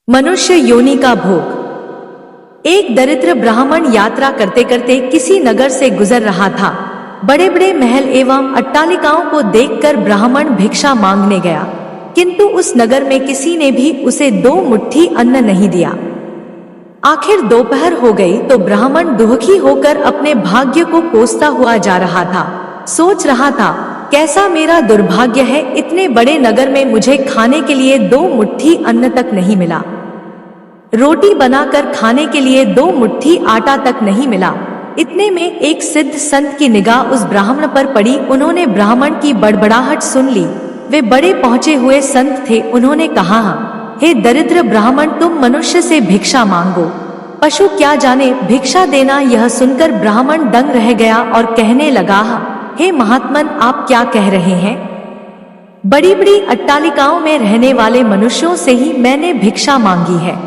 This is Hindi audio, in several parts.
मनुष्य योनि का भोग। एक दरिद्र ब्राह्मण यात्रा करते करते किसी नगर से गुजर रहा था। बड़े बड़े महल एवं अट्टालिकाओं को देखकर ब्राह्मण भिक्षा मांगने गया, किंतु उस नगर में किसी ने भी उसे 2 मुट्ठी अन्न नहीं दिया। आखिर दोपहर हो गई तो ब्राह्मण दुखी होकर अपने भाग्य को कोसता हुआ जा रहा था। सोच रहा था, कैसा मेरा दुर्भाग्य है, इतने बड़े नगर में मुझे खाने के लिए 2 मुट्ठी अन्न तक नहीं मिला। रोटी बनाकर खाने के लिए 2 मुट्ठी आटा तक नहीं मिला। इतने में एक सिद्ध संत की निगाह उस ब्राह्मण पर पड़ी। उन्होंने ब्राह्मण की बड़बड़ाहट सुन ली। वे बड़े पहुंचे हुए संत थे। उन्होंने कहा, हे दरिद्र ब्राह्मण, तुम मनुष्य से भिक्षा मांगो, पशु क्या जाने भिक्षा देना। यह सुनकर ब्राह्मण दंग रह गया और कहने लगा, हे महात्मन, आप क्या कह रहे हैं? बड़ी बड़ी अट्टालिकाओं में रहने वाले मनुष्यों से ही मैंने भिक्षा मांगी है।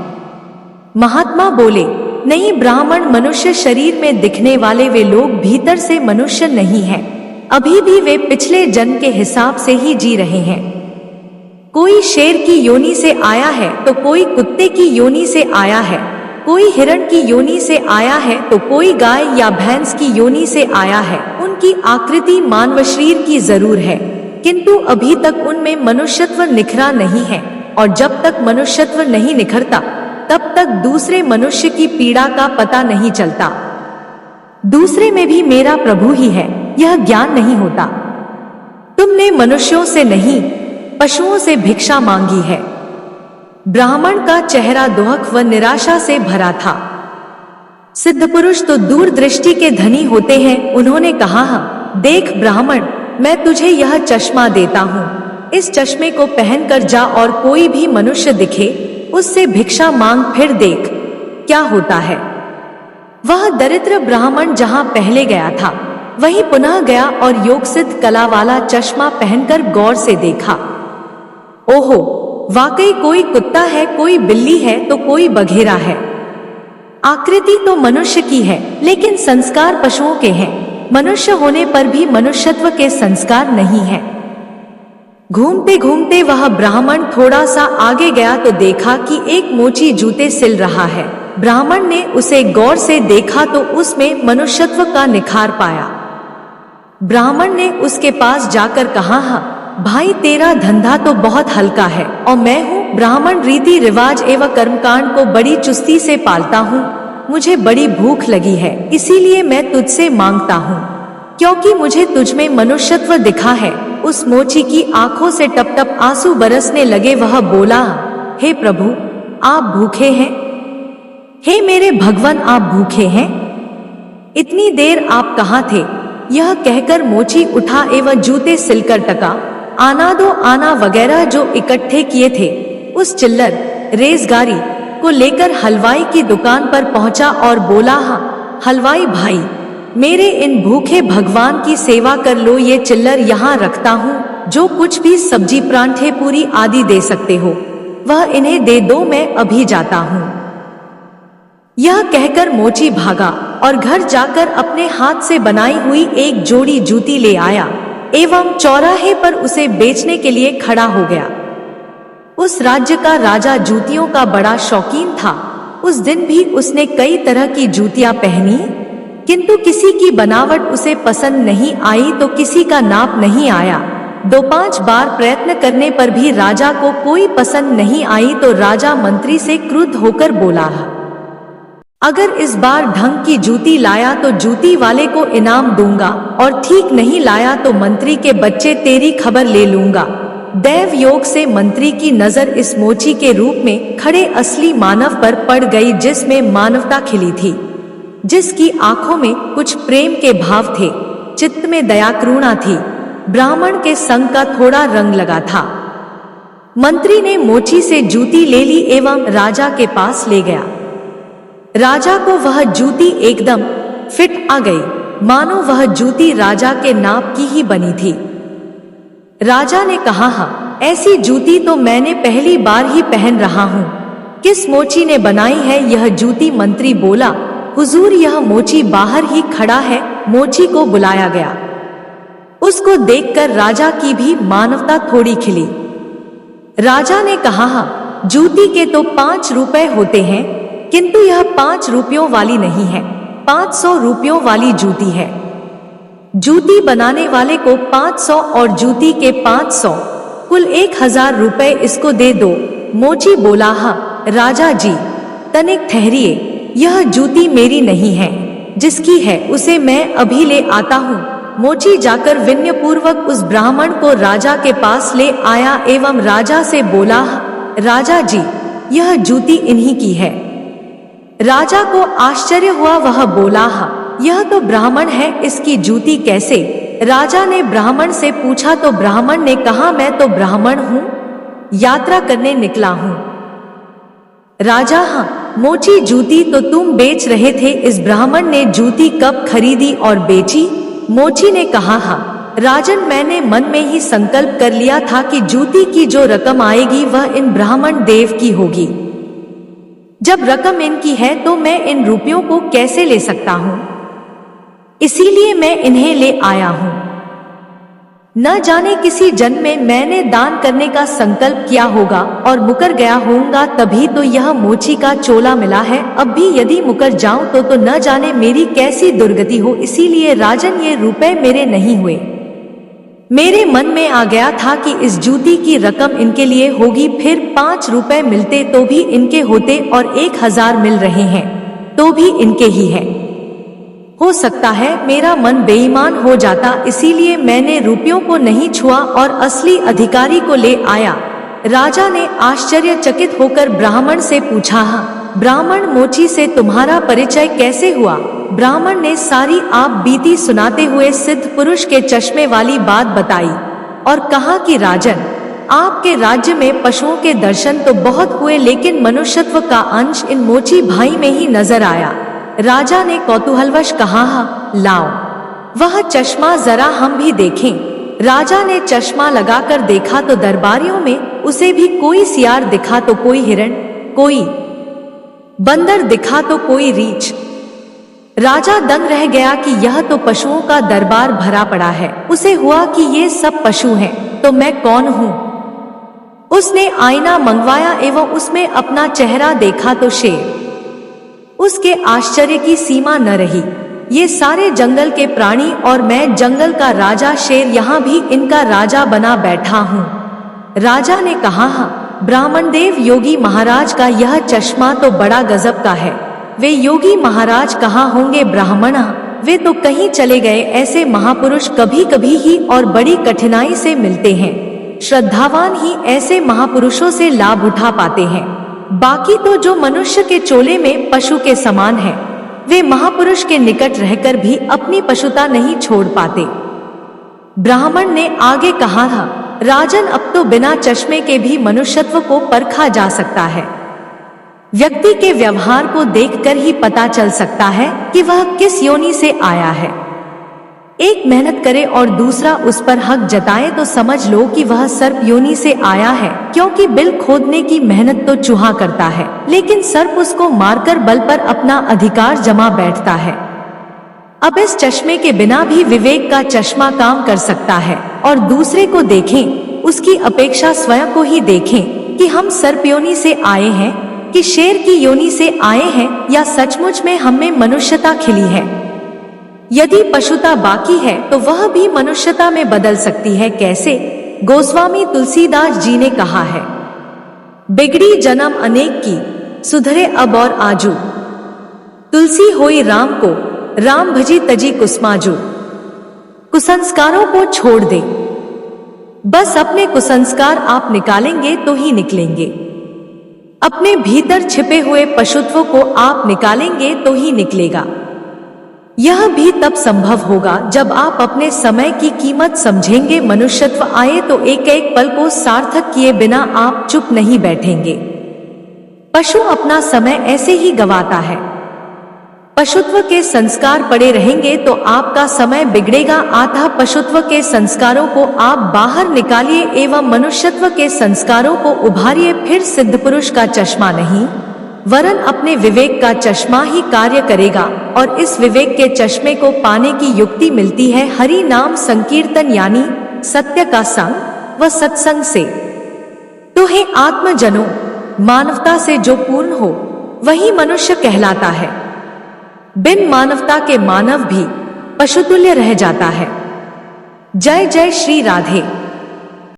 महात्मा बोले, नहीं ब्राह्मण, मनुष्य शरीर में दिखने वाले वे लोग भीतर से मनुष्य नहीं हैं। अभी भी वे पिछले जन्म के हिसाब से ही जी रहे हैं। कोई शेर की योनि से आया है तो कोई कुत्ते की योनि से आया है, कोई हिरण की योनि से आया है तो कोई गाय या भैंस की योनि से आया है। उनकी आकृति मानव शरीर की जरूर है, किंतु अभी तक उनमें मनुष्यत्व निखरा नहीं है, और जब तक मनुष्यत्व नहीं निखरता तब तक दूसरे मनुष्य की पीड़ा का पता नहीं चलता। दूसरे में भी मेरा प्रभु ही है, यह ज्ञान नहीं होता। तुमने मनुष्यों से नहीं, पशुओं से भिक्षा मांगी है। ब्राह्मण का चेहरा दुख व निराशा से भरा था। सिद्ध पुरुष तो दूरदृष्टि के धनी होते हैं। उन्होंने कहा, देख ब्राह्मण, मैं तुझे यह चश्मा देता हूँ, इस चश्मे को पहनकर जा और कोई भी मनुष्य दिखे उससे भिक्षा मांग, फिर देख क्या होता है। वह दरिद्र ब्राह्मण जहाँ पहले गया था वहीं पुनः गया और योग सिद्ध कला वाला चश्मा पहनकर गौर से देखा। ओहो, वाकई कोई कुत्ता है, कोई बिल्ली है तो कोई बघेरा है। आकृति तो मनुष्य की है, लेकिन संस्कार पशुओं के हैं। मनुष्य होने पर भी मनुष्यत्व के संस्कार नहीं है। घूमते घूमते वह ब्राह्मण थोड़ा सा आगे गया तो देखा कि एक मोची जूते सिल रहा है। ब्राह्मण ने उसे गौर से देखा तो उसमें मनुष्यत्व का निखार पाया। ब्राह्मण ने उसके पास जाकर कहा, भाई तेरा धंधा तो बहुत हल्का है और मैं हूँ ब्राह्मण, रीति रिवाज एवं कर्मकांड को बड़ी चुस्ती से पालता हूँ। मुझे बड़ी भूख लगी है, इसीलिए मैं तुझसे मांगता हूँ, क्योंकि मुझे तुझमें मनुष्यत्व दिखा है। उस मोची की आंखों से टप टप आंसू बरसने लगे। वह बोला, हे प्रभु, आप भूखे हैं? हे मेरे भगवान, आप भूखे हैं? इतनी देर आप कहाँ थे? यह कहकर मोची उठा एवं जूते सिलकर टका, आना दो आना वगैरह जो इकट्ठे किए थे उस चिल्लर रेजगारी को लेकर हलवाई की दुकान पर पहुंचा और बोला, हाँ हलवाई भाई, मेरे इन भूखे भगवान की सेवा कर लो। ये चिल्लर यहाँ रखता हूँ, जो कुछ भी सब्जी परांठे पूरी आदि दे सकते हो वह इन्हें दे दो, मैं अभी जाता हूँ। यह कहकर मोची भागा और घर जाकर अपने हाथ से बनाई हुई एक जोड़ी जूती ले आया एवं चौराहे पर उसे बेचने के लिए खड़ा हो गया। उस राज्य का राजा जूतियों का बड़ा शौकीन था। उस दिन भी उसने कई तरह की जूतियां पहनी, किंतु किसी की बनावट उसे पसंद नहीं आई तो किसी का नाप नहीं आया। 2-5 बार प्रयत्न करने पर भी राजा को कोई पसंद नहीं आई तो राजा मंत्री से क्रुद्ध होकर बोला, अगर इस बार ढंग की जूती लाया तो जूती वाले को इनाम दूंगा, और ठीक नहीं लाया तो मंत्री के बच्चे तेरी खबर ले लूंगा। दैव योग से मंत्री की नजर इस मोची के रूप में खड़े असली मानव पर पड़ गई, जिसमें मानवता खिली थी, जिसकी आंखों में कुछ प्रेम के भाव थे, चित्त में दया करुणा थी, ब्राह्मण के संग का थोड़ा रंग लगा था। मंत्री ने मोची से जूती ले ली एवं राजा के पास ले गया। राजा को वह जूती एकदम फिट आ गई, मानो वह जूती राजा के नाप की ही बनी थी। राजा ने कहा, हाँ ऐसी जूती तो मैंने पहली बार ही पहन रहा हूँ, किस मोची ने बनाई है यह जूती? मंत्री बोला, हुजूर यह मोची बाहर ही खड़ा है। मोची को बुलाया गया। उसको देखकर राजा की भी मानवता थोड़ी खिली। राजा ने कहा, जूती के तो 5 रुपए होते हैं, किंतु यह 5 रुपयों वाली नहीं है, 500 रुपयों वाली जूती है। जूती बनाने वाले को 500 और जूती के 500, कुल 1000 रुपए इसको दे दो। मोची बोला, हाँ राजा जी, तनिक ठहरिए, यह जूती मेरी नहीं है, जिसकी है उसे मैं अभी ले आता हूँ। मोची जाकर विनयपूर्वक उस ब्राह्मण को राजा के पास ले आया एवं राजा से बोला, राजा जी, यह जूती इन्हीं की है। राजा को आश्चर्य हुआ, वह बोला, यह तो ब्राह्मण है, इसकी जूती कैसे? राजा ने ब्राह्मण से पूछा तो ब्राह्मण ने कहा, मैं तो ब्राह्मण हूँ, यात्रा करने निकला हूँ। राजा, हाँ, मोची जूती तो तुम बेच रहे थे, इस ब्राह्मण ने जूती कब खरीदी और बेची? मोची ने कहा, हाँ राजन, मैंने मन में ही संकल्प कर लिया था कि जूती की जो रकम आएगी वह इन ब्राह्मण देव की होगी। जब रकम इनकी है तो मैं इन रुपयों को कैसे ले सकता हूँ, इसीलिए मैं इन्हें ले आया हूँ। न जाने किसी जन्म में मैंने दान करने का संकल्प किया होगा और मुकर गया होऊंगा, तभी तो यह मोची का चोला मिला है। अब भी यदि मुकर जाऊं तो न जाने मेरी कैसी दुर्गति हो, इसीलिए राजन ये रुपए मेरे नहीं हुए। मेरे मन में आ गया था कि इस जूती की रकम इनके लिए होगी, फिर 5 रुपए मिलते तो भी इनके होते और 1000 मिल रहे हैं तो भी इनके ही है। हो सकता है मेरा मन बेईमान हो जाता, इसीलिए मैंने रुपयों को नहीं छुआ और असली अधिकारी को ले आया। राजा ने आश्चर्यचकित होकर ब्राह्मण से पूछा, ब्राह्मण, मोची से तुम्हारा परिचय कैसे हुआ? ब्राह्मण ने सारी आप बीती सुनाते हुए सिद्ध पुरुष के चश्मे वाली बात बताई और कहा कि राजन, आपके राज्य में पशुओं के दर्शन तो बहुत हुए, लेकिन मनुष्यत्व का अंश इन मोची भाई में ही नजर आया। राजा ने कौतूहलवश कहा, लाओ वह चश्मा जरा हम भी देखें। राजा ने चश्मा लगाकर देखा तो दरबारियों में उसे भी कोई सियार दिखा तो कोई हिरण, कोई बंदर दिखा तो कोई रीछ। राजा दंग रह गया कि यह तो पशुओं का दरबार भरा पड़ा है। उसे हुआ कि ये सब पशु हैं तो मैं कौन हूँ? उसने आईना मंगवाया एवं उसमें अपना चेहरा देखा तो शेर। उसके आश्चर्य की सीमा न रही। ये सारे जंगल के प्राणी और मैं जंगल का राजा शेर यहाँ भी इनका राजा बना बैठा हूँ। राजा ने कहा, ब्राह्मण देव, योगी महाराज का यह चश्मा तो बड़ा गजब का है। वे योगी महाराज कहाँ होंगे ब्राह्मणा? वे तो कहीं चले गए। ऐसे महापुरुष कभी कभी ही और बड़ी कठिनाई से मिलते हैं। श्रद्धावान ही ऐसे महापुरुषों से लाभ उठा पाते हैं। बाकी तो जो मनुष्य के चोले में पशु के समान है, वे महापुरुष के निकट रहकर भी अपनी पशुता नहीं छोड़ पाते। ब्राह्मण ने आगे कहा, राजन, अब तो बिना चश्मे के भी मनुष्यत्व को परखा जा सकता है। व्यक्ति के व्यवहार को देखकर ही पता चल सकता है कि वह किस योनि से आया है। एक मेहनत करे और दूसरा उस पर हक जताए तो समझ लो कि वह सर्प योनि से आया है, क्योंकि बिल खोदने की मेहनत तो चूहा करता है, लेकिन सर्प उसको मारकर बल पर अपना अधिकार जमा बैठता है। अब इस चश्मे के बिना भी विवेक का चश्मा काम कर सकता है। और दूसरे को देखें, उसकी अपेक्षा स्वयं को ही देखें कि हम सर्प योनि से आए हैं कि शेर की योनि से आए हैं, या सचमुच में हमें मनुष्यता खिली है। यदि पशुता बाकी है तो वह भी मनुष्यता में बदल सकती है। कैसे? गोस्वामी तुलसीदास जी ने कहा है, बिगड़ी जन्म अनेक की, सुधरे अब और आजू। तुलसी होई राम को, राम भजी तजी कुसमाजू। कुसंस्कारों को छोड़ दे, बस अपने कुसंस्कार आप निकालेंगे तो ही निकलेंगे। अपने भीतर छिपे हुए पशुत्व को आप निकालेंगे तो ही निकलेगा। यह भी तब संभव होगा जब आप अपने समय की कीमत समझेंगे। मनुष्यत्व आए तो एक एक पल को सार्थक किए बिना आप चुप नहीं बैठेंगे। पशु अपना समय ऐसे ही गंवाता है। पशुत्व के संस्कार पड़े रहेंगे तो आपका समय बिगड़ेगा। अतः पशुत्व के संस्कारों को आप बाहर निकालिए एवं मनुष्यत्व के संस्कारों को उभारिए। फिर सिद्ध पुरुष का चश्मा नहीं, वरन अपने विवेक का चश्मा ही कार्य करेगा। और इस विवेक के चश्मे को पाने की युक्ति मिलती है हरि नाम संकीर्तन, यानी सत्य का संग व सत्संग से। तो हे आत्मजनों, मानवता से जो पूर्ण हो वही मनुष्य कहलाता है। बिन मानवता के मानव भी पशुतुल्य रह जाता है। जय जय श्री राधे।